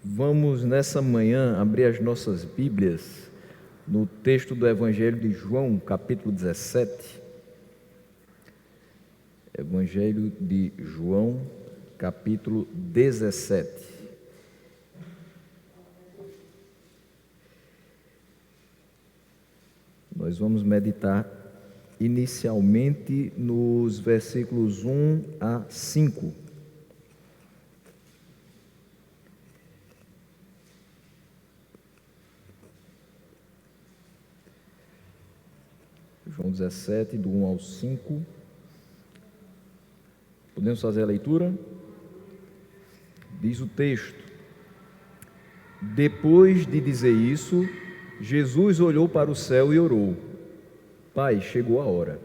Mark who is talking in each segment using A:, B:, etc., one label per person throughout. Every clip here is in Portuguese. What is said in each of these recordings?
A: Vamos nessa manhã abrir as nossas Bíblias no texto do Evangelho de João, capítulo 17. Evangelho de João, capítulo 17. Nós vamos meditar inicialmente nos versículos 1 a 5. João 17, do 1 ao 5. Podemos fazer a leitura? Diz o texto: Depois de dizer isso, Jesus olhou para o céu e orou: Pai, chegou a hora.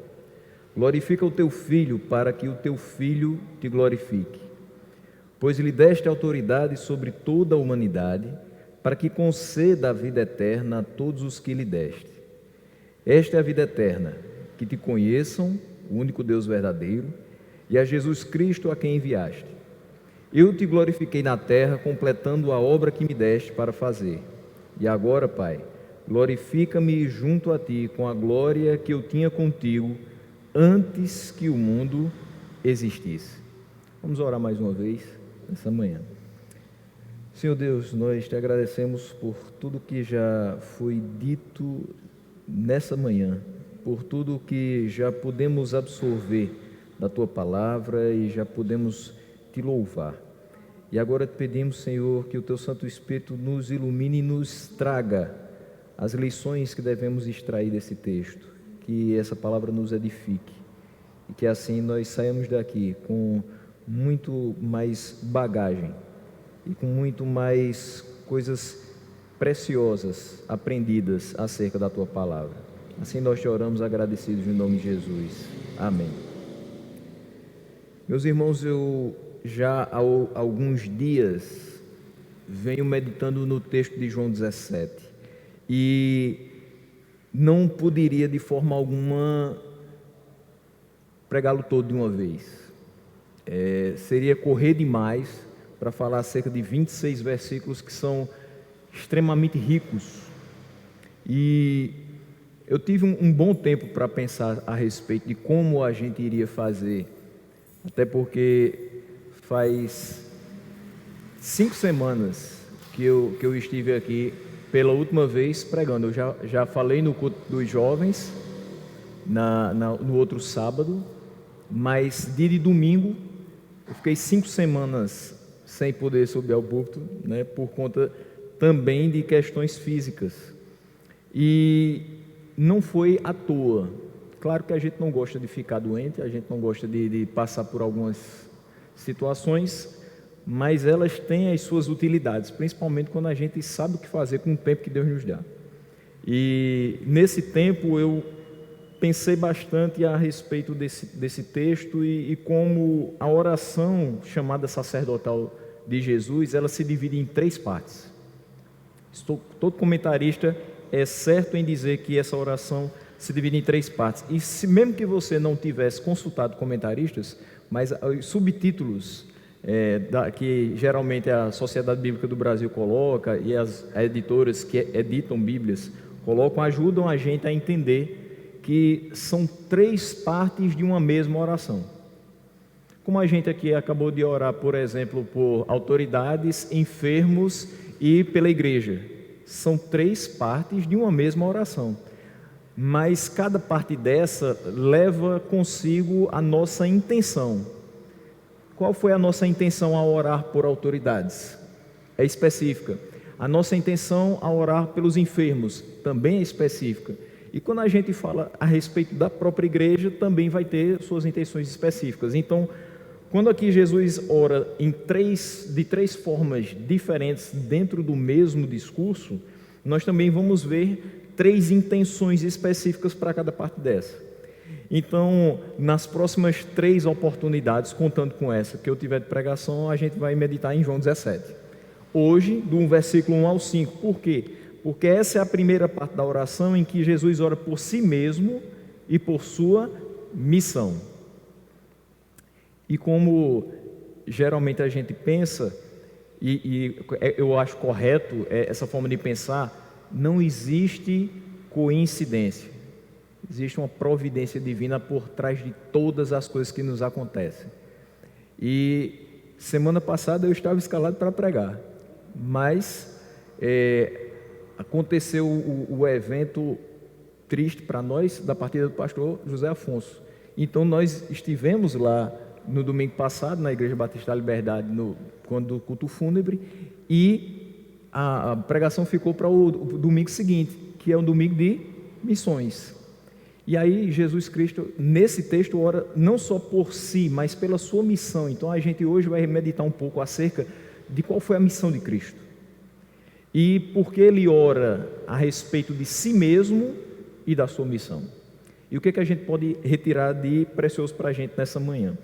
A: Glorifica o teu Filho, para que o teu Filho te glorifique. Pois lhe deste autoridade sobre toda a humanidade, para que conceda a vida eterna a todos os que lhe deste. Esta é a vida eterna, que te conheçam, o único Deus verdadeiro, e a Jesus Cristo a quem enviaste. Eu te glorifiquei na terra, completando a obra que me deste para fazer. E agora, Pai, glorifica-me junto a ti com a glória que eu tinha contigo antes que o mundo existisse. Vamos orar mais uma vez nessa manhã. Senhor Deus, nós te agradecemos por tudo que já foi dito nessa manhã, por tudo que já podemos absorver da tua palavra e já podemos te louvar. E agora te pedimos, Senhor, que o teu Santo Espírito nos ilumine e nos traga as lições que devemos extrair desse texto, que essa palavra nos edifique e que assim nós saímos daqui com muito mais bagagem e com muito mais coisas preciosas aprendidas acerca da tua palavra. Assim nós te oramos agradecidos em nome de Jesus. Amém. Meus irmãos, eu já há alguns dias venho meditando no texto de João 17 e não poderia de forma alguma pregá-lo todo de uma vez. Seria correr demais para falar acerca de 26 versículos que são extremamente ricos. E eu tive um bom tempo para pensar a respeito de como a gente iria fazer, até porque faz 5 semanas que eu estive aqui pela última vez pregando. Eu já falei no culto dos jovens no outro sábado, mas dia de domingo eu fiquei 5 semanas sem poder subir ao púlpito, né, por conta também de questões físicas. E não foi à toa. Claro que a gente não gosta de ficar doente, a gente não gosta de passar por algumas situações, mas elas têm as suas utilidades, principalmente quando a gente sabe o que fazer com o tempo que Deus nos dá. E nesse tempo eu pensei bastante a respeito desse texto e como a oração chamada sacerdotal de Jesus, ela se divide em 3 partes. Todo comentarista é certo em dizer que essa oração se divide em 3 partes. E mesmo que você não tivesse consultado comentaristas, mas os subtítulos que geralmente a Sociedade Bíblica do Brasil coloca e as editoras que editam Bíblias colocam, ajudam a gente a entender que são 3 partes de uma mesma oração. Como a gente aqui acabou de orar, por exemplo, por autoridades, enfermos e pela igreja. São 3 partes de uma mesma oração. Mas cada parte dessa leva consigo a nossa intenção. Qual foi a nossa intenção ao orar por autoridades? É específica. A nossa intenção ao orar pelos enfermos também é específica. E quando a gente fala a respeito da própria igreja, também vai ter suas intenções específicas. Então, quando aqui Jesus ora de três formas diferentes dentro do mesmo discurso, nós também vamos ver 3 intenções específicas para cada parte dessa. Então, nas próximas 3 oportunidades, contando com essa que eu tiver de pregação, a gente vai meditar em João 17. Hoje, do versículo 1 ao 5. Por quê? Porque essa é a primeira parte da oração em que Jesus ora por si mesmo e por sua missão. E como geralmente a gente pensa, eu acho correto essa forma de pensar, não existe coincidência. Existe uma providência divina por trás de todas as coisas que nos acontecem. E semana passada eu estava escalado para pregar, mas aconteceu o evento triste para nós da partida do pastor José Afonso. Então nós estivemos lá no domingo passado na Igreja Batista da Liberdade, quando do culto fúnebre, e a pregação ficou para o domingo seguinte, que é um domingo de missões. E aí Jesus Cristo, nesse texto, ora não só por si, mas pela sua missão. Então a gente hoje vai meditar um pouco acerca de qual foi a missão de Cristo. E por que ele ora a respeito de si mesmo e da sua missão. E o que a gente pode retirar de precioso para a gente nessa manhã?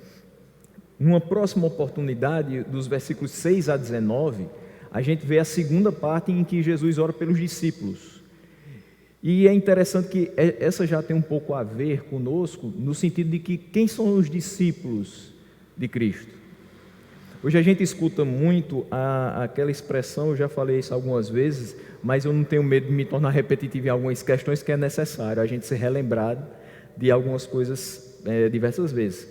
A: Numa próxima oportunidade, dos versículos 6 a 19, a gente vê a segunda parte em que Jesus ora pelos discípulos. E é interessante que essa já tem um pouco a ver conosco, no sentido de que quem são os discípulos de Cristo? Hoje a gente escuta muito aquela expressão, eu já falei isso algumas vezes, mas eu não tenho medo de me tornar repetitivo em algumas questões, que é necessário a gente ser relembrado de algumas coisas diversas vezes.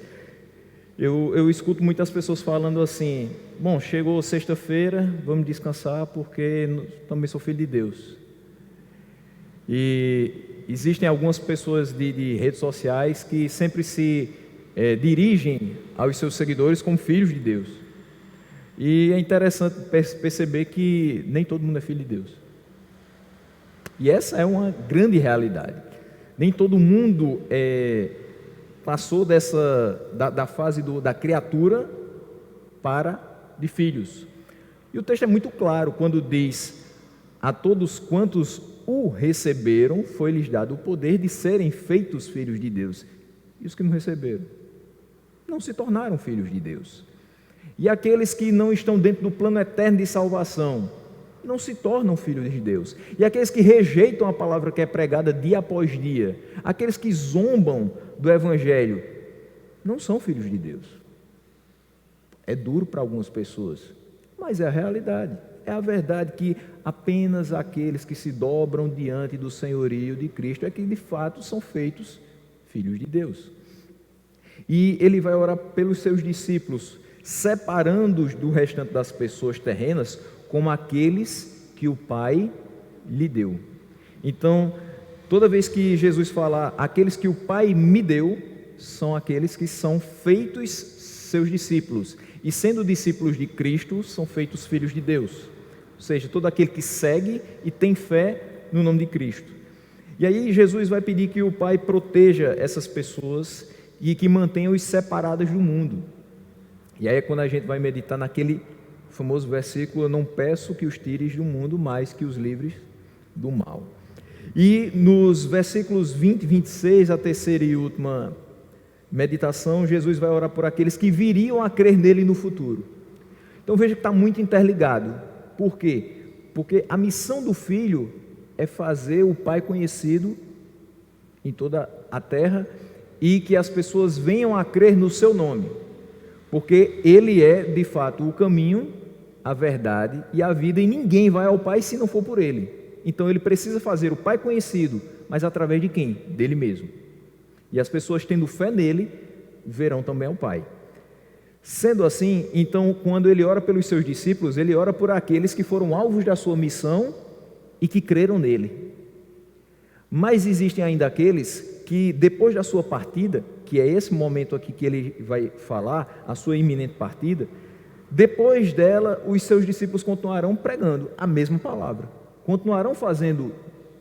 A: Eu escuto muitas pessoas falando assim: bom, chegou sexta-feira, vamos descansar porque também sou filho de Deus. E existem algumas pessoas de redes sociais que sempre se dirigem aos seus seguidores como filhos de Deus. E é interessante perceber que nem todo mundo é filho de Deus. E essa é uma grande realidade. Nem todo mundo passou da fase da criatura para de filhos. E o texto é muito claro quando diz: a todos quantos o receberam, foi-lhes dado o poder de serem feitos filhos de Deus. E os que não receberam não se tornaram filhos de Deus. E aqueles que não estão dentro do plano eterno de salvação não se tornam filhos de Deus. E aqueles que rejeitam a palavra que é pregada dia após dia, aqueles que zombam do Evangelho, não são filhos de Deus. É duro para algumas pessoas, mas é a realidade. É a verdade que apenas aqueles que se dobram diante do senhorio de Cristo é que de fato são feitos filhos de Deus. E ele vai orar pelos seus discípulos, separando-os do restante das pessoas terrenas como aqueles que o Pai lhe deu. Então, toda vez que Jesus falar aqueles que o Pai me deu, são aqueles que são feitos seus discípulos. E sendo discípulos de Cristo, são feitos filhos de Deus. Ou seja, todo aquele que segue e tem fé no nome de Cristo. E aí Jesus vai pedir que o Pai proteja essas pessoas e que mantenha-os separadas do mundo. E aí é quando a gente vai meditar naquele famoso versículo: eu não peço que os tires do mundo, mas que os livres do mal. E nos versículos 20 e 26, a terceira e última meditação, Jesus vai orar por aqueles que viriam a crer nele no futuro. Então veja que está muito interligado. Por quê? Porque a missão do Filho é fazer o Pai conhecido em toda a terra e que as pessoas venham a crer no seu nome. Porque ele é, de fato, o caminho, a verdade e a vida, e ninguém vai ao Pai se não for por ele. Então ele precisa fazer o Pai conhecido, mas através de quem? Dele mesmo. E as pessoas, tendo fé nele, verão também ao Pai. Sendo assim, então, quando ele ora pelos seus discípulos, ele ora por aqueles que foram alvos da sua missão e que creram nele. Mas existem ainda aqueles que, depois da sua partida, que é esse momento aqui que ele vai falar, a sua iminente partida, depois dela, os seus discípulos continuarão pregando a mesma palavra, continuarão fazendo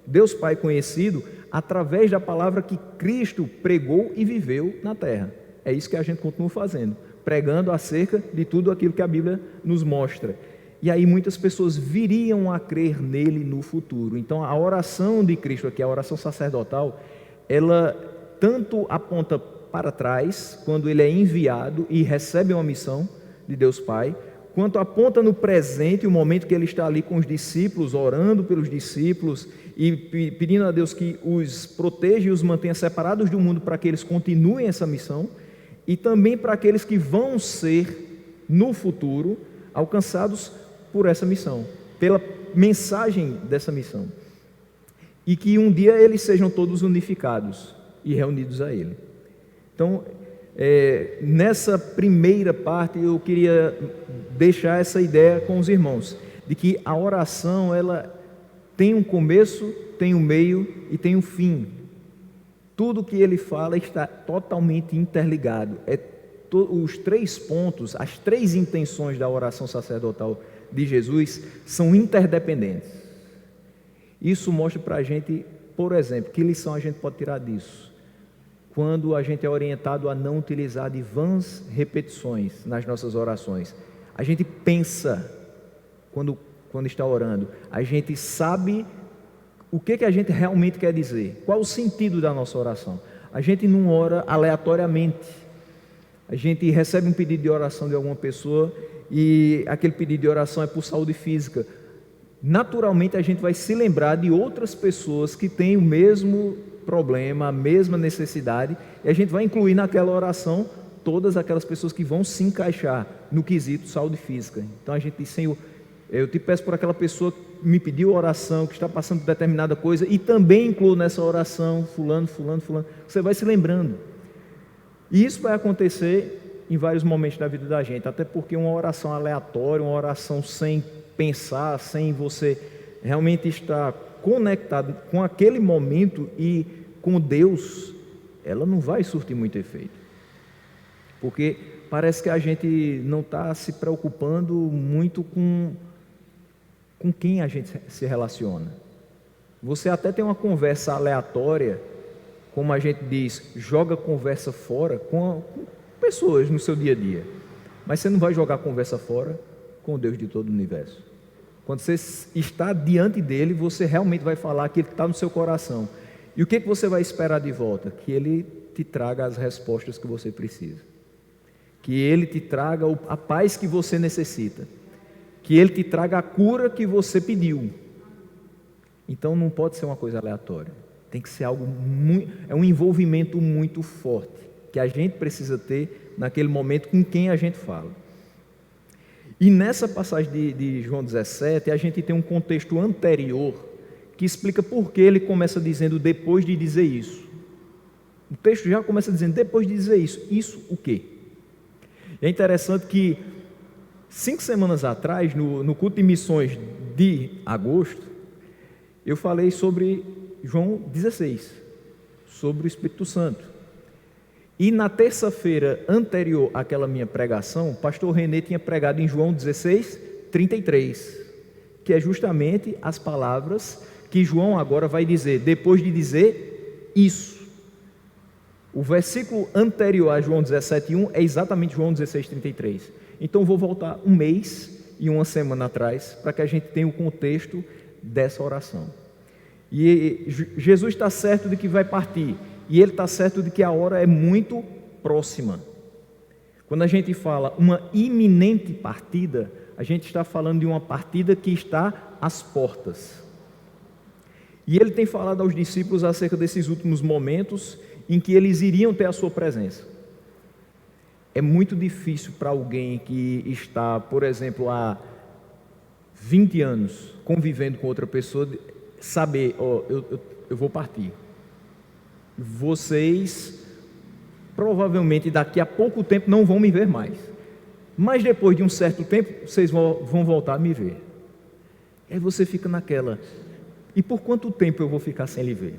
A: Deus Pai conhecido através da palavra que Cristo pregou e viveu na terra. É isso que a gente continua fazendo, pregando acerca de tudo aquilo que a Bíblia nos mostra. E aí muitas pessoas viriam a crer nele no futuro. Então a oração de Cristo aqui, a oração sacerdotal, ela tanto aponta para trás, quando ele é enviado e recebe uma missão de Deus Pai, quanto aponta no presente, o momento que ele está ali com os discípulos, orando pelos discípulos e pedindo a Deus que os proteja e os mantenha separados do mundo para que eles continuem essa missão, e também para aqueles que vão ser, no futuro, alcançados por essa missão, pela mensagem dessa missão. E que um dia eles sejam todos unificados e reunidos a Ele. Então, nessa primeira parte, eu queria deixar essa ideia com os irmãos, de que a oração, ela tem um começo, tem um meio e tem um fim. Tudo que ele fala está totalmente interligado. Os 3 pontos, as 3 intenções da oração sacerdotal de Jesus são interdependentes. Isso mostra para a gente, por exemplo, que lição a gente pode tirar disso? Quando a gente é orientado a não utilizar de vãs repetições nas nossas orações. A gente pensa quando está orando, a gente sabe o que a gente realmente quer dizer, qual o sentido da nossa oração. A gente não ora aleatoriamente. A gente recebe um pedido de oração de alguma pessoa e aquele pedido de oração é por saúde física. Naturalmente a gente vai se lembrar de outras pessoas que têm o mesmo problema, a mesma necessidade, e a gente vai incluir naquela oração todas aquelas pessoas que vão se encaixar no quesito saúde física. Então a gente diz: Senhor, eu te peço por aquela pessoa que me pediu oração, que está passando por determinada coisa, e também incluo nessa oração fulano. Você vai se lembrando. E isso vai acontecer em vários momentos da vida da gente, até porque uma oração aleatória, uma oração sem pensar, sem você realmente estar conectado com aquele momento e com Deus, ela não vai surtir muito efeito, porque parece que a gente não está se preocupando muito com quem a gente se relaciona. Você até tem uma conversa aleatória, como a gente diz, joga conversa fora com pessoas no seu dia a dia, mas você não vai jogar conversa fora com o Deus de todo o universo. Quando você está diante dele, você realmente vai falar aquilo que está no seu coração. E o que você vai esperar de volta? Que ele te traga as respostas que você precisa, que ele te traga a paz que você necessita, que ele te traga a cura que você pediu. Então não pode ser uma coisa aleatória, tem que ser algo é um envolvimento muito forte, que a gente precisa ter naquele momento com quem a gente fala. E nessa passagem de João 17, a gente tem um contexto anterior que explica por que ele começa dizendo depois de dizer isso. O texto já começa dizendo depois de dizer isso. Isso o quê? É interessante que 5 semanas atrás, no culto de missões de agosto, eu falei sobre João 16, sobre o Espírito Santo. E na terça-feira anterior àquela minha pregação, o pastor Renê tinha pregado em João 16, 33, que é justamente as palavras que João agora vai dizer, depois de dizer isso. O versículo anterior a João 17, 1 é exatamente João 16, 33. Então vou voltar um mês e uma semana atrás, para que a gente tenha o contexto dessa oração. E Jesus está certo de que vai partir, e ele está certo de que a hora é muito próxima. Quando a gente fala uma iminente partida, a gente está falando de uma partida que está às portas. E ele tem falado aos discípulos acerca desses últimos momentos em que eles iriam ter a sua presença. É muito difícil para alguém que está, por exemplo, há 20 anos convivendo com outra pessoa, saber, eu vou partir. Vocês provavelmente daqui a pouco tempo não vão me ver mais, mas depois de um certo tempo vocês vão voltar a me ver. Aí você fica naquela, e por quanto tempo eu vou ficar sem lhe ver?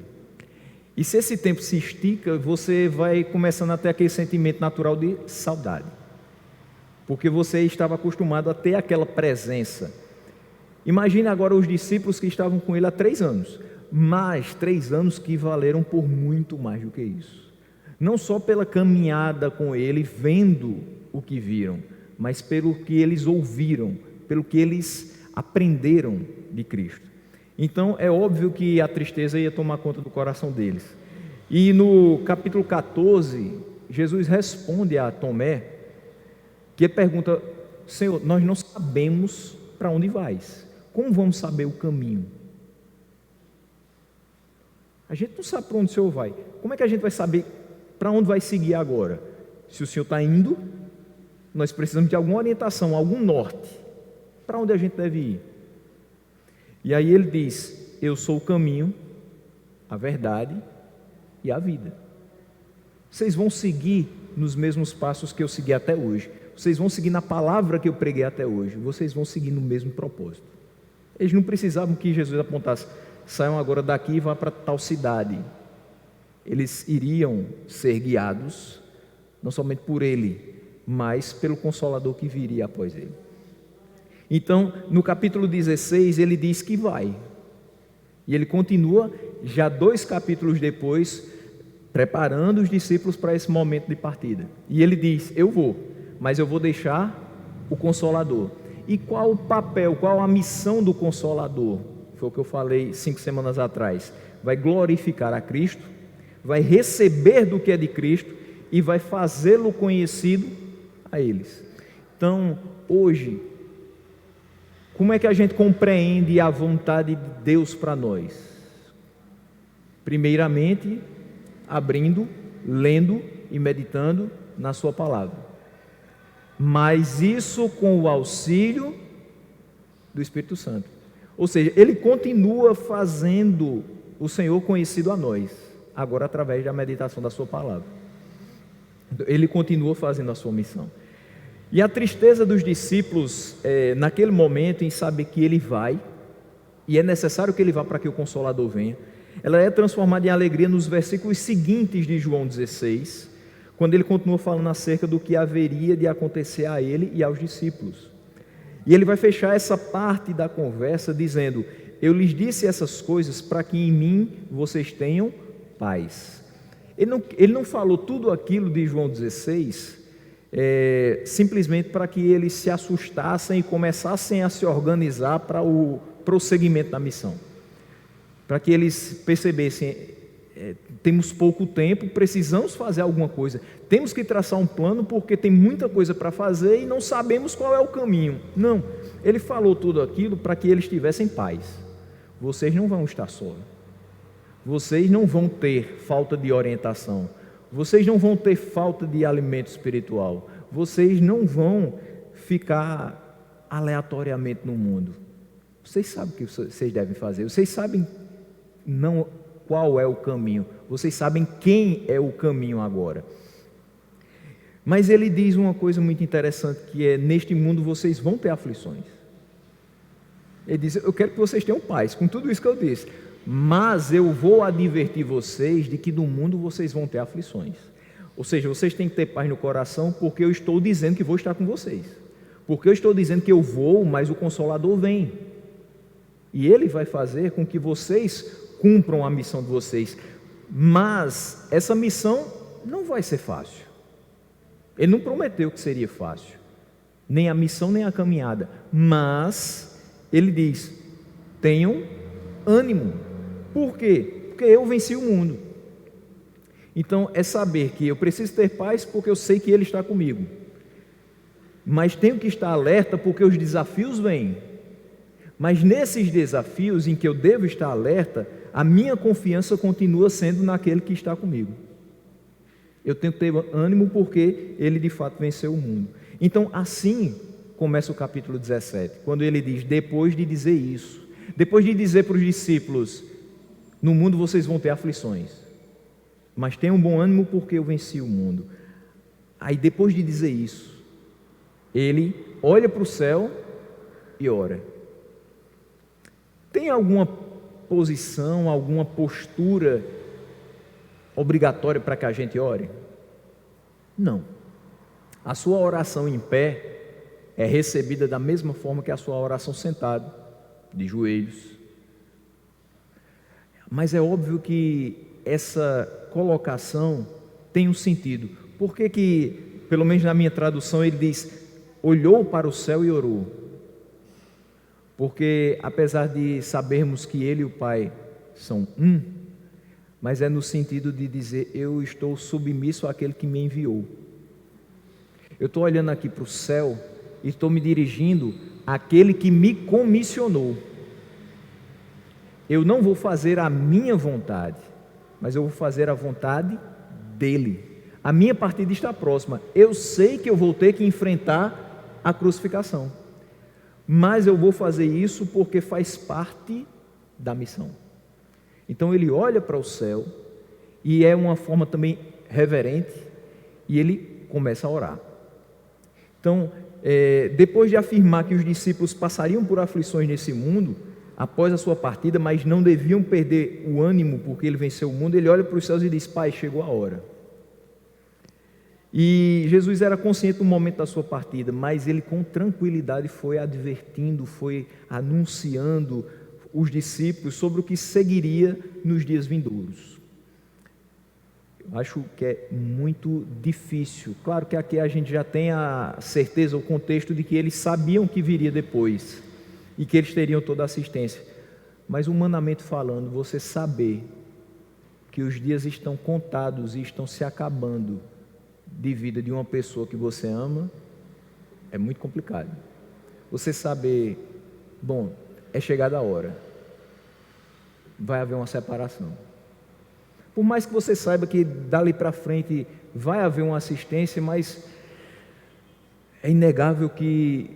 A: E se esse tempo se estica, você vai começando a ter aquele sentimento natural de saudade, porque você estava acostumado a ter aquela presença. Imagine agora os discípulos que estavam com ele há 3 anos, mas 3 anos que valeram por muito mais do que isso. Não só pela caminhada com ele, vendo o que viram, mas pelo que eles ouviram, pelo que eles aprenderam de Cristo. Então é óbvio que a tristeza ia tomar conta do coração deles. E no capítulo 14, Jesus responde a Tomé, que ele pergunta: Senhor, nós não sabemos para onde vais, como vamos saber o caminho? A gente não sabe para onde o Senhor vai. Como é que a gente vai saber para onde vai seguir agora? Se o Senhor está indo, nós precisamos de alguma orientação, algum norte. para onde a gente deve ir. E aí ele diz: eu sou o caminho, a verdade e a vida. Vocês vão seguir nos mesmos passos que eu segui até hoje. Vocês vão seguir na palavra que eu preguei até hoje. Vocês vão seguir no mesmo propósito. Eles não precisavam que Jesus apontasse: saiam agora daqui e vá para tal cidade. Eles iriam ser guiados, não somente por ele, mas pelo Consolador que viria após ele. Então, no capítulo 16, ele diz que vai. E ele continua, já 2 capítulos depois, preparando os discípulos para esse momento de partida. E ele diz: eu vou, mas eu vou deixar o Consolador. E qual o papel, qual a missão do Consolador? Foi o que eu falei 5 semanas atrás. Vai glorificar a Cristo, vai receber do que é de Cristo e vai fazê-lo conhecido a eles. Então, hoje, como é que a gente compreende a vontade de Deus para nós? Primeiramente, abrindo, lendo e meditando na sua palavra. Mas isso com o auxílio do Espírito Santo. Ou seja, ele continua fazendo o Senhor conhecido a nós, agora através da meditação da sua palavra. Ele continua fazendo a sua missão. E a tristeza dos discípulos, naquele momento, em saber que ele vai, e é necessário que ele vá para que o Consolador venha, ela é transformada em alegria nos versículos seguintes de João 16, quando ele continua falando acerca do que haveria de acontecer a ele e aos discípulos. E ele vai fechar essa parte da conversa dizendo: eu lhes disse essas coisas para que em mim vocês tenham paz. Ele não falou tudo aquilo de João 16 simplesmente para que eles se assustassem e começassem a se organizar para o prosseguimento da missão, para que eles percebessem: temos pouco tempo, precisamos fazer alguma coisa, temos que traçar um plano porque tem muita coisa para fazer e não sabemos qual é o caminho. Não, ele falou tudo aquilo para que eles tivessem paz. Vocês não vão estar sós, vocês não vão ter falta de orientação, vocês não vão ter falta de alimento espiritual, vocês não vão ficar aleatoriamente no mundo. Vocês sabem o que vocês devem fazer, vocês sabem não qual é o caminho, vocês sabem quem é o caminho agora. Mas ele diz uma coisa muito interessante, que é: neste mundo vocês vão ter aflições. Ele diz: eu quero que vocês tenham paz, com tudo isso que eu disse, mas eu vou advertir vocês de que no mundo vocês vão ter aflições. Ou seja, vocês têm que ter paz no coração, porque eu estou dizendo que vou estar com vocês, porque eu estou dizendo que eu vou, mas o Consolador vem, e ele vai fazer com que vocês cumpram a missão de vocês. Mas essa missão não vai ser fácil. Ele não prometeu que seria fácil, nem a missão nem a caminhada, mas ele diz: tenham ânimo. Por quê? Porque eu venci o mundo. Então é saber que eu preciso ter paz porque eu sei que ele está comigo, mas tenho que estar alerta porque os desafios vêm. Mas nesses desafios em que eu devo estar alerta, a minha confiança continua sendo naquele que está comigo. Eu tenho que ter ânimo porque ele de fato venceu o mundo. Então assim começa o capítulo 17, quando ele diz: depois de dizer isso, depois de dizer para os discípulos: no mundo vocês vão ter aflições, mas tenham bom ânimo porque eu venci o mundo. Aí depois de dizer isso, ele olha para o céu e ora. Tem alguma posição, alguma postura obrigatória para que a gente ore? Não. A sua oração em pé é recebida da mesma forma que a sua oração sentado, de joelhos. Mas é óbvio que essa colocação tem um sentido. Por que, pelo menos na minha tradução, ele diz: olhou para o céu e orou? Porque apesar de sabermos que ele e o Pai são um, mas é no sentido de dizer: eu estou submisso àquele que me enviou. Eu estou olhando aqui para o céu e estou me dirigindo àquele que me comissionou. Eu não vou fazer a minha vontade, mas eu vou fazer a vontade dele. A minha partida está próxima. Eu sei que eu vou ter que enfrentar a crucificação, mas eu vou fazer isso porque faz parte da missão. Então ele olha para o céu, e é uma forma também reverente, e ele começa a orar. Então, depois de afirmar que os discípulos passariam por aflições nesse mundo, após a sua partida, mas não deviam perder o ânimo porque ele venceu o mundo, ele olha para os céus e diz: Pai, chegou a hora. E Jesus era consciente do momento da sua partida, mas ele com tranquilidade foi advertindo, foi anunciando os discípulos sobre o que seguiria nos dias vindouros. Eu acho que é muito difícil. Claro que aqui a gente já tem a certeza, o contexto de que eles sabiam que viria depois e que eles teriam toda a assistência. Mas humanamente falando, você saber que os dias estão contados e estão se acabando de vida de uma pessoa que você ama, é muito complicado. Você saber, bom, é chegada a hora, vai haver uma separação. Por mais que você saiba que dali para frente vai haver uma assistência, mas é inegável que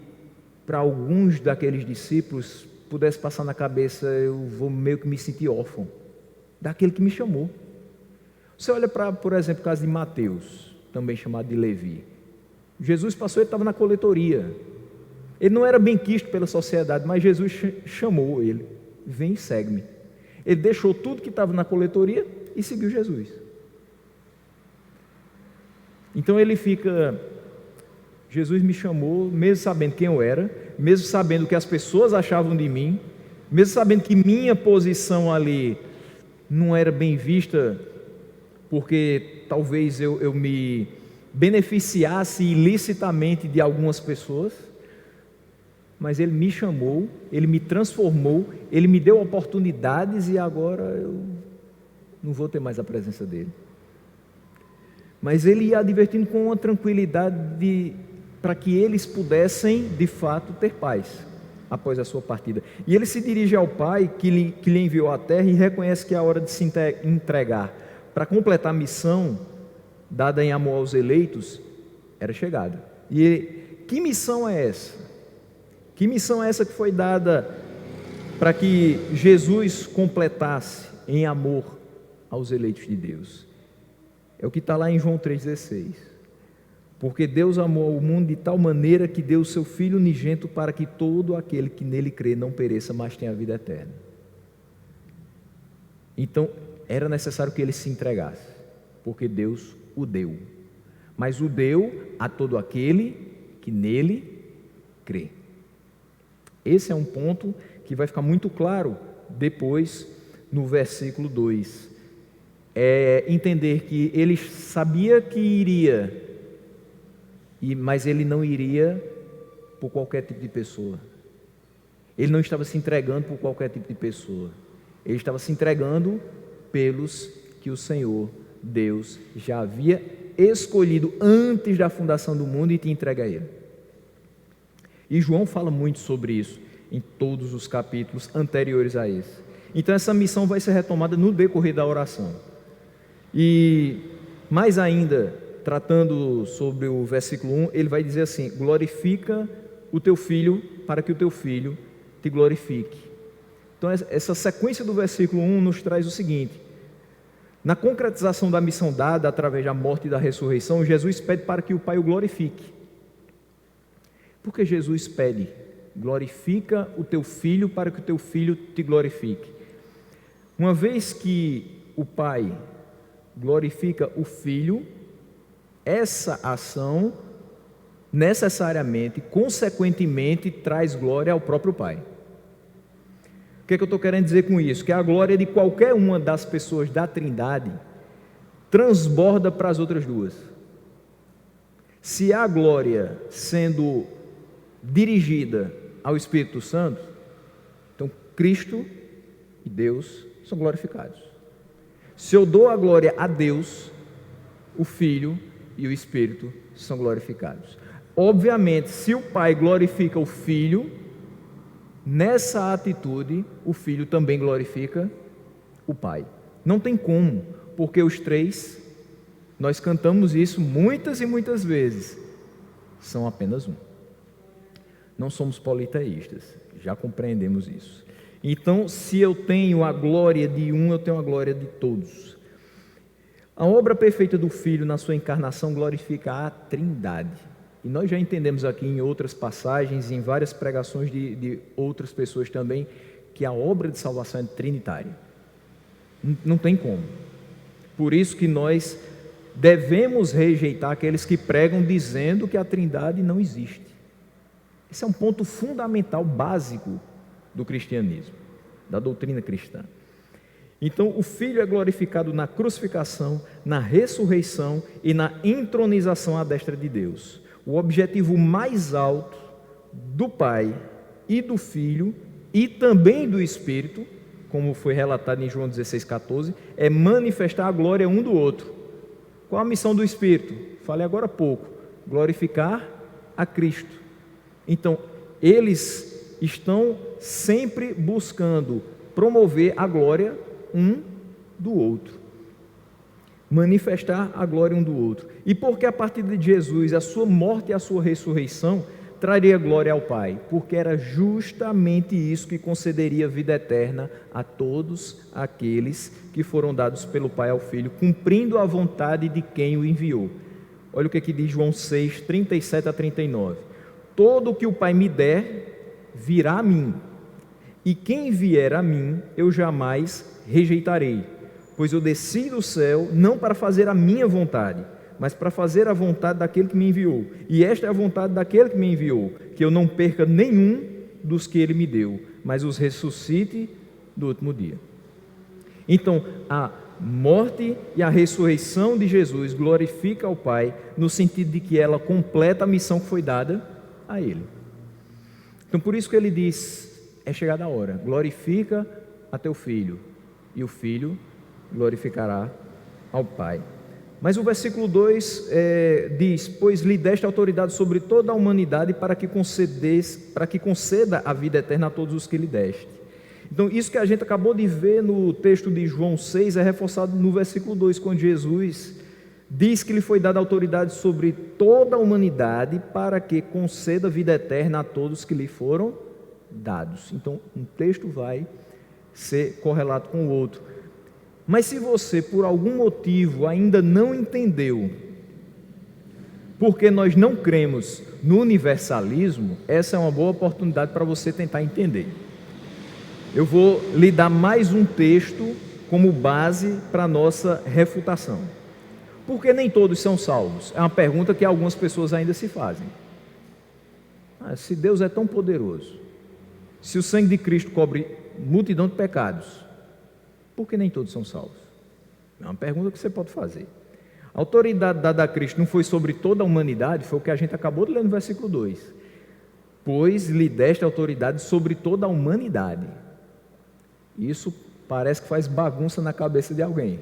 A: para alguns daqueles discípulos pudesse passar na cabeça: eu vou meio que me sentir órfão daquele que me chamou. Você olha para, por exemplo, o caso de Mateus, também chamado de Levi. Jesus passou, ele estava na coletoria. Ele não era bem quisto pela sociedade, mas Jesus chamou ele: vem e segue-me. Ele deixou tudo que estava na coletoria e seguiu Jesus. Então ele fica: Jesus me chamou, mesmo sabendo quem eu era, mesmo sabendo o que as pessoas achavam de mim, mesmo sabendo que minha posição ali não era bem vista, porque talvez eu me beneficiasse ilicitamente de algumas pessoas, mas ele me chamou, ele me transformou, ele me deu oportunidades, e agora eu não vou ter mais a presença dele. Mas ele ia advertindo com uma tranquilidade para que eles pudessem de fato ter paz após a sua partida. E ele se dirige ao Pai que lhe enviou à terra e reconhece que é a hora de se entregar para completar a missão dada em amor aos eleitos era chegada. E que missão é essa? Que missão é essa que foi dada para que Jesus completasse em amor aos eleitos de Deus? É o que está lá em João 3,16. Porque Deus amou o mundo de tal maneira que deu o seu Filho unigênito para que todo aquele que nele crê não pereça, mas tenha a vida eterna. Então, era necessário que ele se entregasse, porque Deus o deu. Mas o deu a todo aquele que nele crê. Esse é um ponto que vai ficar muito claro depois no versículo 2. É entender que ele sabia que iria, mas ele não iria por qualquer tipo de pessoa. Ele não estava se entregando por qualquer tipo de pessoa. Ele estava se entregando pelos que o Senhor, Deus, já havia escolhido antes da fundação do mundo e te entrega a ele. E João fala muito sobre isso em todos os capítulos anteriores a esse. Então essa missão vai ser retomada no decorrer da oração. E mais ainda, tratando sobre o versículo 1, ele vai dizer assim: glorifica o teu filho para que o teu filho te glorifique. Então essa sequência do versículo 1 nos traz o seguinte: na concretização da missão dada através da morte e da ressurreição, Jesus pede para que o Pai o glorifique. Por que Jesus pede: glorifica o teu filho para que o teu filho te glorifique? Uma vez que o Pai glorifica o Filho, essa ação necessariamente, consequentemente, traz glória ao próprio Pai. O que é que eu estou querendo dizer com isso? Que a glória de qualquer uma das pessoas da Trindade transborda para as outras duas. Se a glória sendo dirigida ao Espírito Santo, então Cristo e Deus são glorificados. Se eu dou a glória a Deus, o Filho e o Espírito são glorificados. Obviamente, se o Pai glorifica o Filho, nessa atitude, o Filho também glorifica o Pai. Não tem como, porque os três, nós cantamos isso muitas e muitas vezes, são apenas um. Não somos politeístas, já compreendemos isso. Então, se eu tenho a glória de um, eu tenho a glória de todos. A obra perfeita do Filho na sua encarnação glorifica a Trindade. E nós já entendemos aqui em outras passagens, em várias pregações de outras pessoas também, que a obra de salvação é trinitária. Não tem como. Por isso que nós devemos rejeitar aqueles que pregam dizendo que a Trindade não existe. Esse é um ponto fundamental, básico do cristianismo, da doutrina cristã. Então, o Filho é glorificado na crucificação, na ressurreição e na entronização à destra de Deus. O objetivo mais alto do Pai e do Filho e também do Espírito, como foi relatado em João 16,14, é manifestar a glória um do outro. Qual a missão do Espírito? Falei agora há pouco, glorificar a Cristo. Então, eles estão sempre buscando promover a glória um do outro, manifestar a glória um do outro. E porque a partir de Jesus, a sua morte e a sua ressurreição traria glória ao Pai, porque era justamente isso que concederia vida eterna a todos aqueles que foram dados pelo Pai ao Filho, cumprindo a vontade de quem o enviou. Olha o que diz João 6, 37 a 39. Todo o que o Pai me der, virá a mim, e quem vier a mim, eu jamais rejeitarei, pois eu desci do céu não para fazer a minha vontade, mas para fazer a vontade daquele que me enviou. E esta é a vontade daquele que me enviou, que eu não perca nenhum dos que ele me deu, mas os ressuscite do último dia. Então, a morte e a ressurreição de Jesus glorifica ao Pai, no sentido de que ela completa a missão que foi dada a ele. Então, por isso que ele diz, é chegada a hora, glorifica a teu Filho, e o Filho glorificará ao Pai. Mas o versículo 2 diz, pois lhe deste autoridade sobre toda a humanidade para que conceda a vida eterna a todos os que lhe deste. Então, isso que a gente acabou de ver no texto de João 6 é reforçado no versículo 2, quando Jesus diz que lhe foi dada autoridade sobre toda a humanidade para que conceda vida eterna a todos que lhe foram dados. Então, um texto vai ser correlato com o outro. Mas se você, por algum motivo, ainda não entendeu, porque nós não cremos no universalismo, essa é uma boa oportunidade para você tentar entender. Eu vou lhe dar mais um texto como base para a nossa refutação. Por que nem todos são salvos? É uma pergunta que algumas pessoas ainda se fazem. Se Deus é tão poderoso, se o sangue de Cristo cobre multidão de pecados, por que nem todos são salvos? É uma pergunta que você pode fazer. A autoridade dada a Cristo não foi sobre toda a humanidade, foi o que a gente acabou de ler no versículo 2. Pois lhe deste autoridade sobre toda a humanidade. Isso parece que faz bagunça na cabeça de alguém.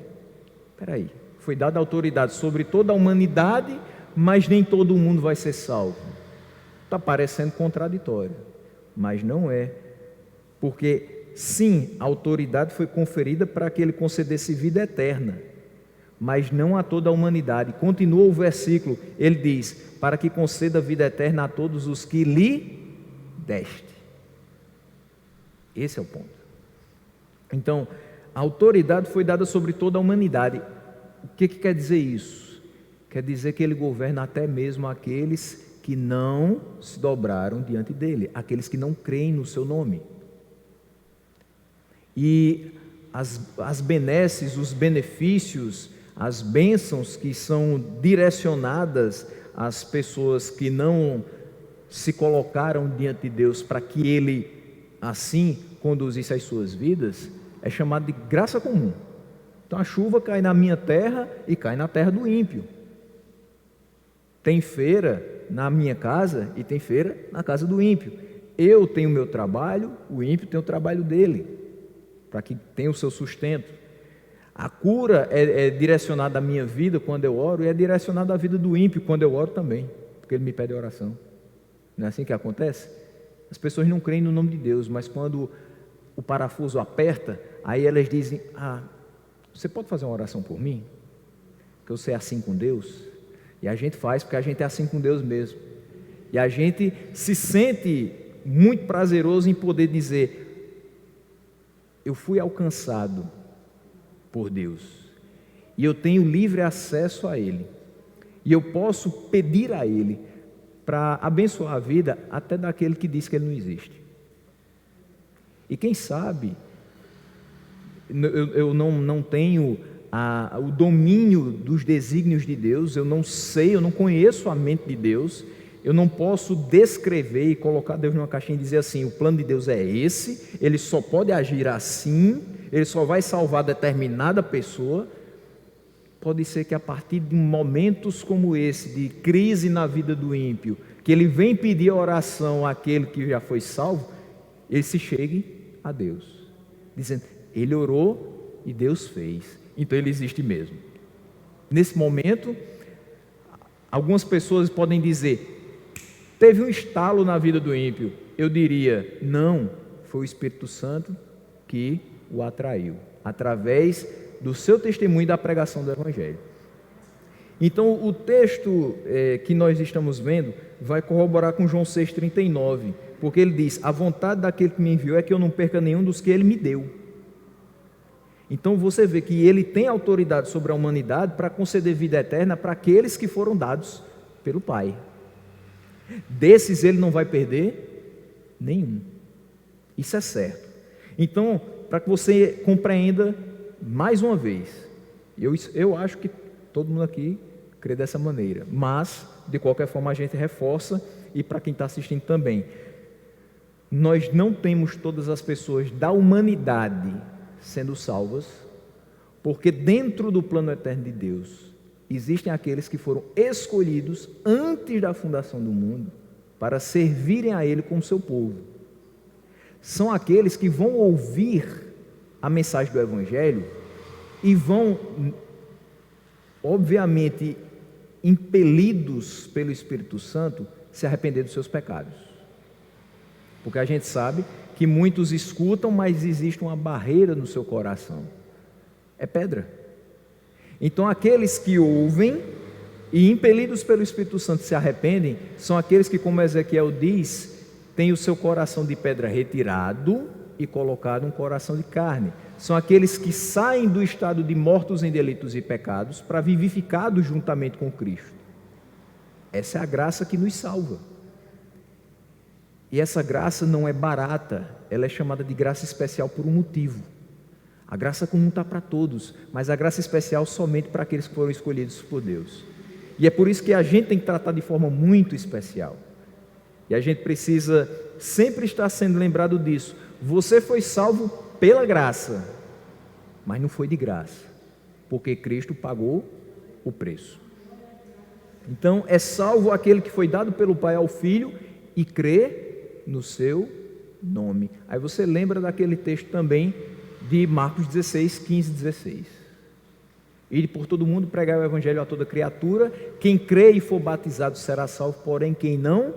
A: Espera aí, foi dada autoridade sobre toda a humanidade, mas nem todo mundo vai ser salvo. Está parecendo contraditório, mas não é. Porque, sim, a autoridade foi conferida para que ele concedesse vida eterna, mas não a toda a humanidade. Continua o versículo, ele diz, para que conceda vida eterna a todos os que lhe deste. Esse é o ponto. Então, a autoridade foi dada sobre toda a humanidade. O que quer dizer isso? Quer dizer que ele governa até mesmo aqueles que não se dobraram diante dele, aqueles que não creem no seu nome. E as benesses, os benefícios, as bênçãos que são direcionadas às pessoas que não se colocaram diante de Deus para que ele assim conduzisse as suas vidas, é chamado de graça comum. Então a chuva cai na minha terra e cai na terra do ímpio. Tem feira na minha casa e tem feira na casa do ímpio. Eu tenho o meu trabalho, o ímpio tem o trabalho dele, para que tenha o seu sustento. A cura é direcionada à minha vida quando eu oro, e é direcionada à vida do ímpio quando eu oro também, porque ele me pede oração. Não é assim que acontece? As pessoas não creem no nome de Deus, mas quando o parafuso aperta, aí elas dizem, você pode fazer uma oração por mim? Que eu sei assim com Deus? E a gente faz porque a gente é assim com Deus mesmo. E a gente se sente muito prazeroso em poder dizer: eu fui alcançado por Deus, e eu tenho livre acesso a Ele, e eu posso pedir a Ele para abençoar a vida até daquele que diz que Ele não existe. E quem sabe, eu não tenho o domínio dos desígnios de Deus, eu não sei, eu não conheço a mente de Deus, eu não posso descrever e colocar Deus numa caixinha e dizer assim: o plano de Deus é esse, Ele só pode agir assim, Ele só vai salvar determinada pessoa. Pode ser que a partir de momentos como esse, de crise na vida do ímpio, que ele vem pedir oração àquele que já foi salvo, ele se chegue a Deus, dizendo: ele orou e Deus fez, então ele existe mesmo. Nesse momento, algumas pessoas podem dizer: teve um estalo na vida do ímpio. Eu diria: não, foi o Espírito Santo que o atraiu, através do seu testemunho e da pregação do Evangelho. Então o texto que nós estamos vendo vai corroborar com João 6,39, porque ele diz: a vontade daquele que me enviou é que eu não perca nenhum dos que ele me deu. Então você vê que ele tem autoridade sobre a humanidade para conceder vida eterna para aqueles que foram dados pelo Pai. Desses ele não vai perder nenhum, isso é certo. Então, para que você compreenda mais uma vez, eu acho que todo mundo aqui crê dessa maneira, mas de qualquer forma a gente reforça, e para quem está assistindo também, nós não temos todas as pessoas da humanidade sendo salvas, porque dentro do plano eterno de Deus existem aqueles que foram escolhidos antes da fundação do mundo para servirem a Ele como seu povo. São aqueles que vão ouvir a mensagem do Evangelho e vão, obviamente, impelidos pelo Espírito Santo, se arrepender dos seus pecados. Porque a gente sabe que muitos escutam, mas existe uma barreira no seu coração. É pedra. Então aqueles que ouvem e impelidos pelo Espírito Santo se arrependem, são aqueles que, como Ezequiel diz, têm o seu coração de pedra retirado e colocado um coração de carne. São aqueles que saem do estado de mortos em delitos e pecados para vivificados juntamente com Cristo. Essa é a graça que nos salva. E essa graça não é barata, ela é chamada de graça especial por um motivo. A graça comum está para todos, mas a graça especial somente para aqueles que foram escolhidos por Deus. E é por isso que a gente tem que tratar de forma muito especial. E a gente precisa sempre estar sendo lembrado disso. Você foi salvo pela graça, mas não foi de graça, porque Cristo pagou o preço. Então é salvo aquele que foi dado pelo Pai ao Filho e crê no seu nome. Aí você lembra daquele texto também de Marcos 16, 15, 16. Ide por todo mundo, pregar o Evangelho a toda criatura. Quem crê e for batizado será salvo, porém quem não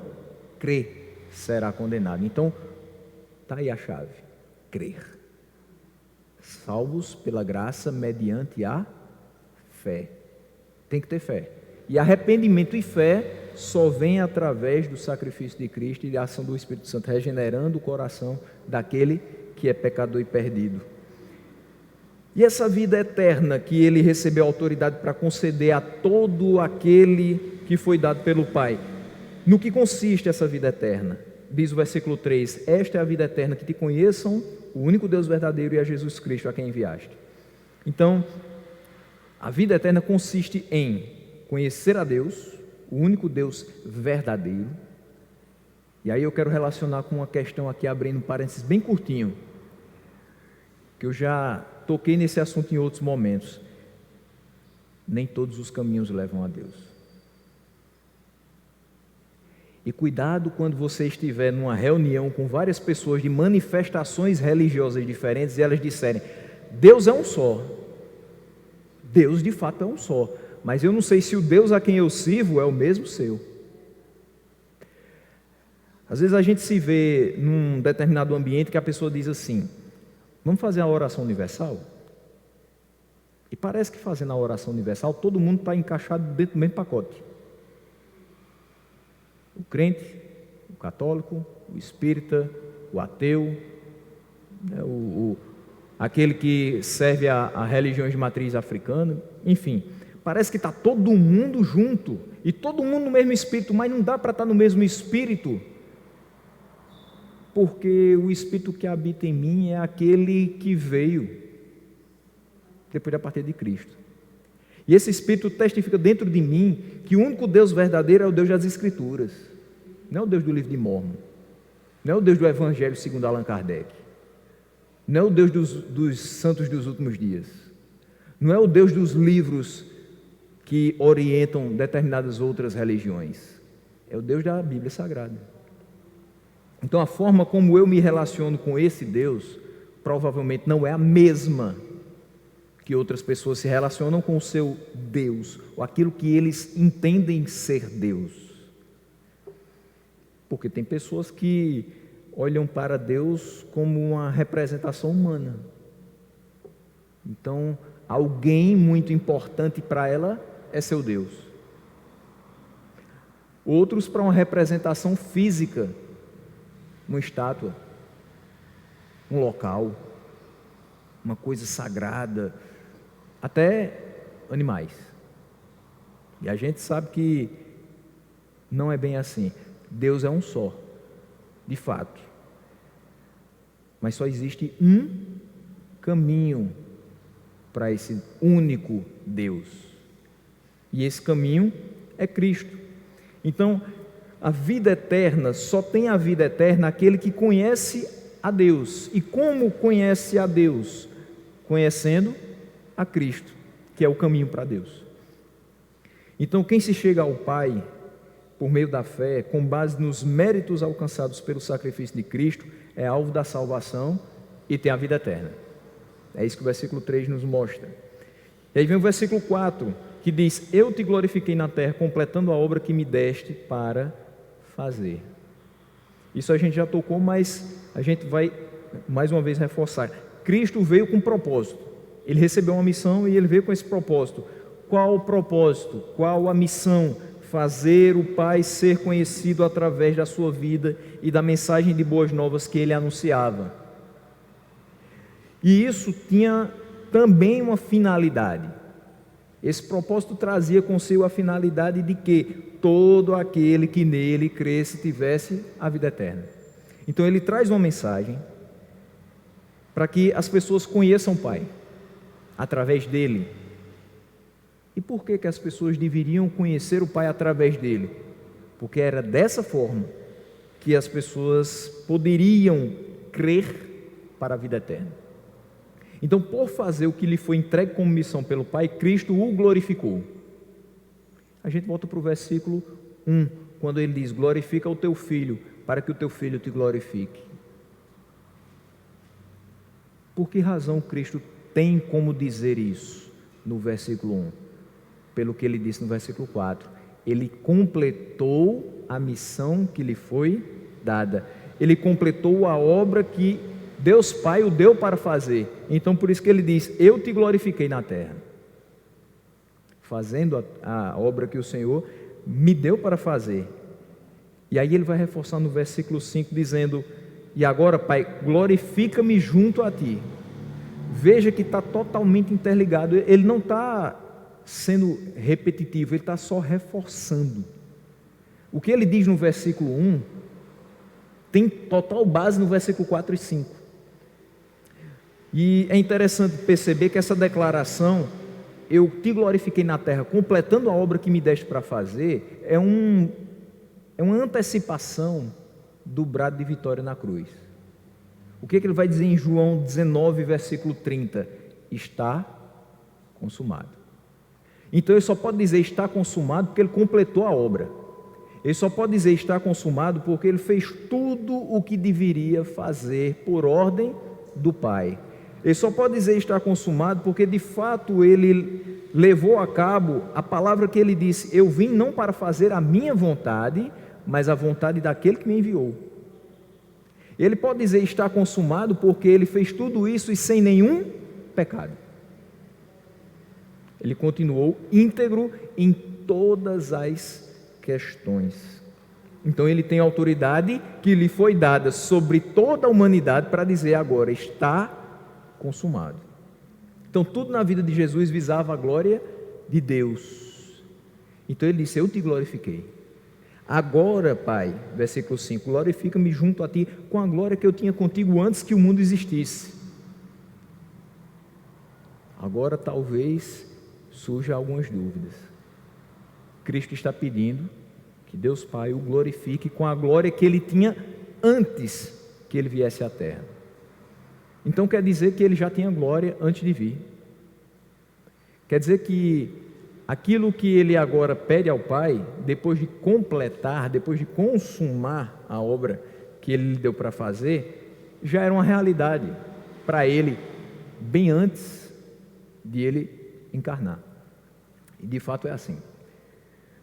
A: crê será condenado. Então, está aí a chave: crer. Salvos pela graça mediante a fé. Tem que ter fé. E arrependimento e fé só vem através do sacrifício de Cristo e da ação do Espírito Santo, regenerando o coração daquele que é pecador e perdido. E essa vida eterna que ele recebeu autoridade para conceder a todo aquele que foi dado pelo Pai, no que consiste essa vida eterna? Diz o versículo 3: esta é a vida eterna, que te conheçam o único Deus verdadeiro e a Jesus Cristo a quem enviaste. Então, a vida eterna consiste em conhecer a Deus, o único Deus verdadeiro. E aí eu quero relacionar com uma questão aqui, abrindo um parênteses bem curtinho, que eu já toquei nesse assunto em outros momentos. Nem todos os caminhos levam a Deus. E cuidado quando você estiver numa reunião com várias pessoas de manifestações religiosas diferentes e elas disserem: Deus é um só. Deus de fato é um só, mas eu não sei se o Deus a quem eu sirvo é o mesmo seu. Às vezes a gente se vê num determinado ambiente que a pessoa diz assim: vamos fazer a oração universal? E parece que fazendo a oração universal todo mundo está encaixado dentro do mesmo pacote. crente, o católico, o espírita, o ateu, né, aquele que serve a religiões de matriz africana, enfim. Parece que está todo mundo junto, e todo mundo no mesmo espírito, mas não dá para estar no mesmo espírito, porque o espírito que habita em mim é aquele que veio depois da partida de Cristo. E esse espírito testifica dentro de mim que o único Deus verdadeiro é o Deus das Escrituras, não é o Deus do livro de Mórmon, não é o Deus do Evangelho segundo Allan Kardec, não é o Deus dos santos dos últimos dias, não é o Deus dos livros que orientam determinadas outras religiões, é o Deus da Bíblia Sagrada. Então a forma como eu me relaciono com esse Deus provavelmente não é a mesma que outras pessoas se relacionam com o seu Deus, ou aquilo que eles entendem ser Deus. Porque tem pessoas que olham para Deus como uma representação humana. Então, alguém muito importante para ela é seu Deus. Outros para uma representação física, uma estátua, um local, uma coisa sagrada, até animais. E a gente sabe que não é bem assim. Deus é um só, de fato. Mas só existe um caminho para esse único Deus. E esse caminho é Cristo. Então, a vida eterna, só tem a vida eterna aquele que conhece a Deus. E como conhece a Deus? Conhecendo a Cristo, que é o caminho para Deus. Então, quem se chega ao Pai por meio da fé, com base nos méritos alcançados pelo sacrifício de Cristo, é alvo da salvação e tem a vida eterna. É isso que o versículo 3 nos mostra. E aí vem o versículo 4, que diz: eu te glorifiquei na terra, completando a obra que me deste para fazer. Isso a gente já tocou, mas a gente vai mais uma vez reforçar. Cristo veio com propósito. Ele recebeu uma missão e ele veio com esse propósito. Qual o propósito? Qual a missão? Fazer o Pai ser conhecido através da sua vida e da mensagem de boas novas que ele anunciava. E isso tinha também uma finalidade. Esse propósito trazia consigo a finalidade de que todo aquele que nele cresce tivesse a vida eterna. Então ele traz uma mensagem para que as pessoas conheçam o Pai através dele. E por que as pessoas deveriam conhecer o Pai através dele? Porque era dessa forma que as pessoas poderiam crer para a vida eterna. Então, por fazer o que lhe foi entregue como missão pelo Pai, Cristo o glorificou. A gente volta para o versículo 1, quando ele diz: glorifica o teu filho, para que o teu filho te glorifique. Por que razão Cristo tem como dizer isso no versículo 1? Pelo que ele disse no versículo 4, ele completou a missão que lhe foi dada, ele completou a obra que Deus Pai o deu para fazer. Então por isso que ele diz: eu te glorifiquei na terra, fazendo a obra que o Senhor me deu para fazer. E aí ele vai reforçar no versículo 5 dizendo: e agora, Pai, glorifica-me junto a ti. Veja que está totalmente interligado, ele não está sendo repetitivo, ele está só reforçando. O que ele diz no versículo 1 tem total base no versículo 4 e 5. E é interessante perceber que essa declaração, eu te glorifiquei na terra, completando a obra que me deste para fazer, é uma antecipação do brado de vitória na cruz. O que ele vai dizer em João 19, versículo 30? Está consumado. Então ele só pode dizer está consumado porque ele completou a obra. Ele só pode dizer está consumado porque ele fez tudo o que deveria fazer por ordem do Pai. Ele só pode dizer está consumado porque de fato ele levou a cabo a palavra que ele disse: eu vim não para fazer a minha vontade, mas a vontade daquele que me enviou. Ele pode dizer está consumado porque ele fez tudo isso e sem nenhum pecado. Ele continuou íntegro em todas as questões. Então ele tem autoridade que lhe foi dada sobre toda a humanidade para dizer agora, está consumado. Então tudo na vida de Jesus visava a glória de Deus. Então ele disse, eu te glorifiquei. Agora, Pai, versículo 5, glorifica-me junto a ti com a glória que eu tinha contigo antes que o mundo existisse. Agora talvez surjam algumas dúvidas. Cristo está pedindo que Deus Pai o glorifique com a glória que ele tinha antes que ele viesse à terra. Então quer dizer que ele já tinha glória antes de vir. Quer dizer que aquilo que ele agora pede ao Pai, depois de completar, depois de consumar a obra que ele lhe deu para fazer, já era uma realidade para ele bem antes de ele encarnar. E de fato é assim.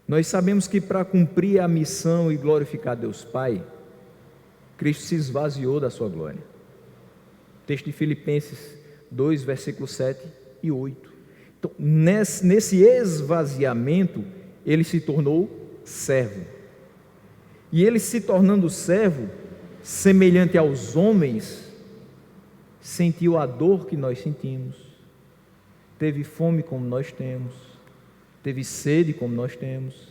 A: Nós sabemos que para cumprir a missão e glorificar Deus Pai, Cristo se esvaziou da sua glória. Texto de Filipenses 2, versículos 7 e 8. Então, nesse esvaziamento, ele se tornou servo. E ele se tornando servo, semelhante aos homens, sentiu a dor que nós sentimos, teve fome como nós temos, teve sede como nós temos.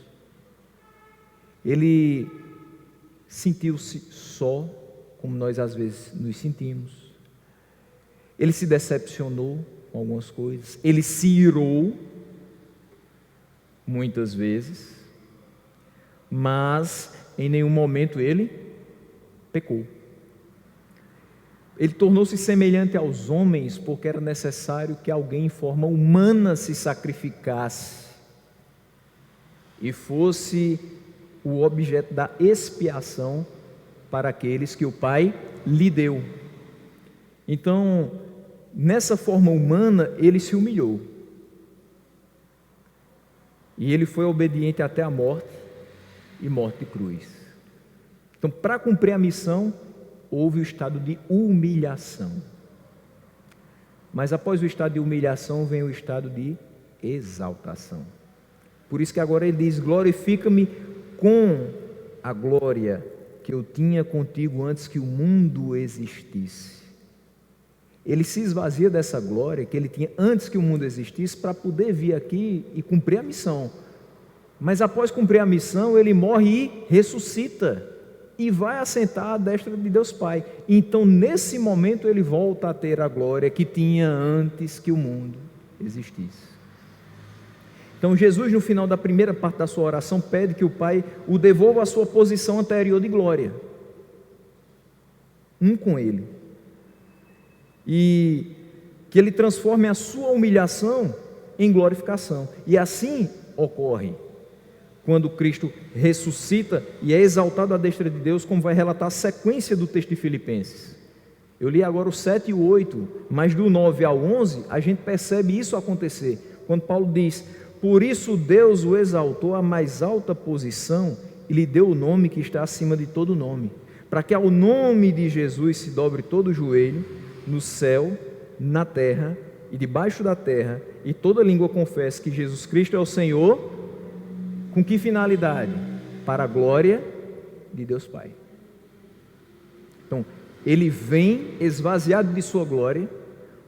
A: Ele sentiu-se só, como nós às vezes nos sentimos. Ele se decepcionou com algumas coisas. Ele se irou, muitas vezes, mas em nenhum momento ele pecou. Ele tornou-se semelhante aos homens porque era necessário que alguém em forma humana se sacrificasse e fosse o objeto da expiação para aqueles que o Pai lhe deu. Então, nessa forma humana, ele se humilhou. E ele foi obediente até a morte, e morte de cruz. Então, para cumprir a missão, houve o estado de humilhação. Mas após o estado de humilhação, vem o estado de exaltação. Por isso que agora ele diz, glorifica-me com a glória que eu tinha contigo antes que o mundo existisse. Ele se esvazia dessa glória que ele tinha antes que o mundo existisse para poder vir aqui e cumprir a missão. Mas após cumprir a missão, ele morre e ressuscita e vai assentar à destra de Deus Pai. Então, nesse momento, ele volta a ter a glória que tinha antes que o mundo existisse. Então, Jesus, no final da primeira parte da sua oração, pede que o Pai o devolva à sua posição anterior de glória, com ele, e que ele transforme a sua humilhação em glorificação. E assim ocorre quando Cristo ressuscita e é exaltado à destra de Deus, como vai relatar a sequência do texto de Filipenses. Eu li agora o 7 e o 8, mas do 9 ao 11 a gente percebe isso acontecer, quando Paulo diz, por isso Deus o exaltou à mais alta posição e lhe deu o nome que está acima de todo nome, para que ao nome de Jesus se dobre todo o joelho, no céu, na terra e debaixo da terra, e toda língua confesse que Jesus Cristo é o Senhor. Com que finalidade? Para a glória de Deus Pai. Então, ele vem esvaziado de sua glória,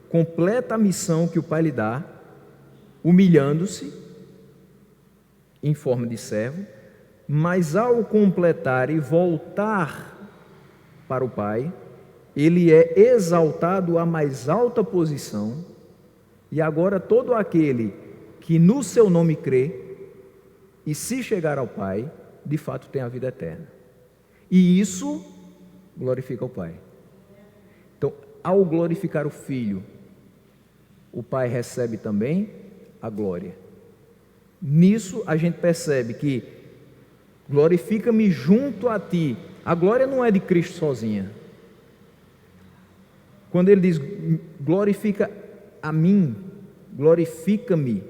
A: completa a missão que o Pai lhe dá, humilhando-se em forma de servo, mas ao completar e voltar para o Pai, ele é exaltado à mais alta posição, e agora todo aquele que no seu nome crê, e se chegar ao Pai, de fato tem a vida eterna. E isso glorifica o Pai. Então, ao glorificar o Filho, o Pai recebe também a glória. Nisso a gente percebe que glorifica-me junto a ti. A glória não é de Cristo sozinha. Quando ele diz glorifica a mim, glorifica-me,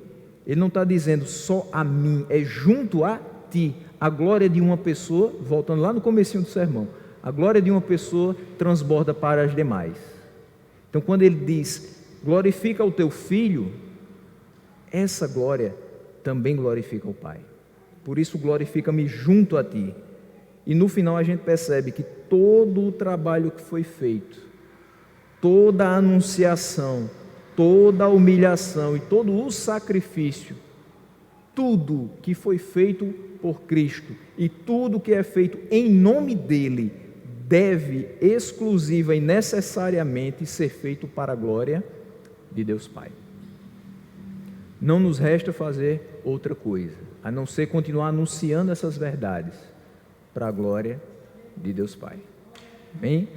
A: ele não está dizendo só a mim, é junto a ti. A glória de uma pessoa, voltando lá no comecinho do sermão, a glória de uma pessoa transborda para as demais. Então quando ele diz glorifica o teu Filho, essa glória também glorifica o Pai. Por isso glorifica-me junto a ti. E no final a gente percebe que todo o trabalho que foi feito, toda a anunciação, toda a humilhação e todo o sacrifício, tudo que foi feito por Cristo e tudo que é feito em nome dele, deve exclusiva e necessariamente ser feito para a glória de Deus Pai. Não nos resta fazer outra coisa, a não ser continuar anunciando essas verdades para a glória de Deus Pai. Amém?